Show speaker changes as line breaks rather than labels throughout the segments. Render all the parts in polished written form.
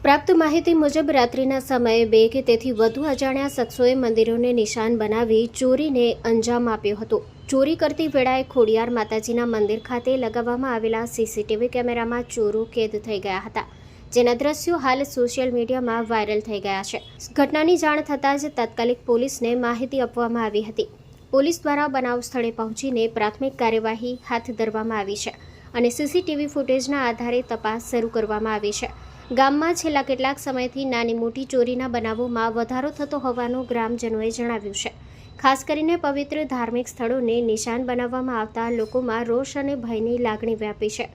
પ્રાપ્ત માહિતી મુજબ રાત્રિના સમયે 2 કે તેથી વધુ અજાણ્યા શખ્સોએ મંદિરોને નિશાન બનાવી ચોરીને અંજામ આપ્યો હતો. ચોરી કરતી વેળાએ ખોડિયાર માતાજીના મંદિર ખાતે લગાવવામાં આવેલા સીસીટીવી કેમેરામાં ચોરો કેદ થઈ ગયા હતા, જેના દ્રશ્યો હાલ સોશિયલ મીડિયામાં વાયરલ થઈ ગયા છે. ઘટનાની જાણ થતાં જ તાત્કાલિક પોલીસને માહિતી આપવામાં આવી હતી. પોલીસ દ્વારા બનાવ સ્થળે પહોંચીને પ્રાથમિક કાર્યવાહી હાથ ધરવામાં આવી છે અને સીસીટીવી ફૂટેજના આધારે તપાસ શરૂ કરવામાં આવી છે. ગામમાં છેલ્લા કેટલાક સમયથી નાની મોટી ચોરીના બનાવોમાં વધારો થતો હોવાનું ગ્રામજનોએ જણાવ્યું છે. ખાસ કરીને પવિત્ર ધાર્મિક સ્થળોને નિશાન બનાવવામાં આવતા લોકોમાં રોષ અને ભયની લાગણી વ્યાપી છે.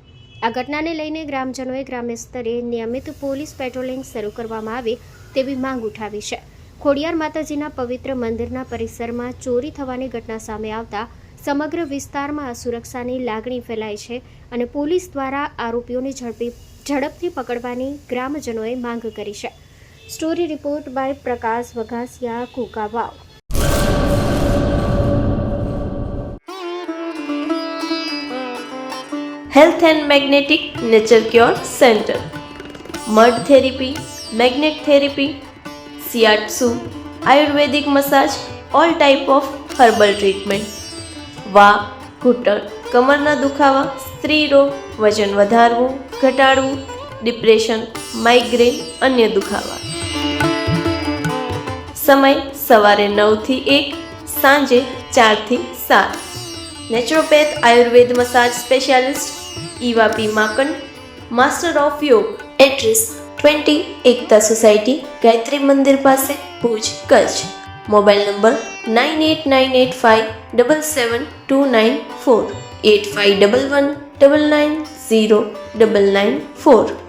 આ ઘટનાને લઈને ગ્રામજનોએ ગ્રામ્ય સ્તરે નિયમિત પોલીસ પેટ્રોલિંગ શરૂ કરવામાં આવે તેવી માંગ ઉઠાવી છે. ખોડિયાર માતાજીના પવિત્ર મંદિરના પરિસરમાં ચોરી થવાની ઘટના સામે આવતા સમગ્ર વિસ્તારમાં અસુરક્ષાની લાગણી ફેલાઈ છે અને પોલીસ દ્વારા આરોપીઓને ઝડપથી પકડવાની ગ્રામજનોએ માંગ કરી છે. Story report by Prakash Vaghasiya, Kukavav.
Health and magnetic nature cure centre. Mud therapy, magnet therapy, shiatsu, ayurvedic massage, all type of herbal treatment. વા, ઘૂંટણ, કમરના દુખાવા, સ્ત્રી રોગ, વજન વધારવું, ઘટાડવું, ડિપ્રેશન, માઇગ્રેન, અન્ય દુખાવા. સમય સવારે 9 થી 1, સાંજે 4 થી 7. Naturopath Ayurveda massage specialist Eva P માકન, master of યોગ. એડ્રેસ 20 એકતા સોસાયટી, ગાયત્રી મંદિર પાસે, ભુજ, કચ્છ. Mobile number 9898577294, 8511990994.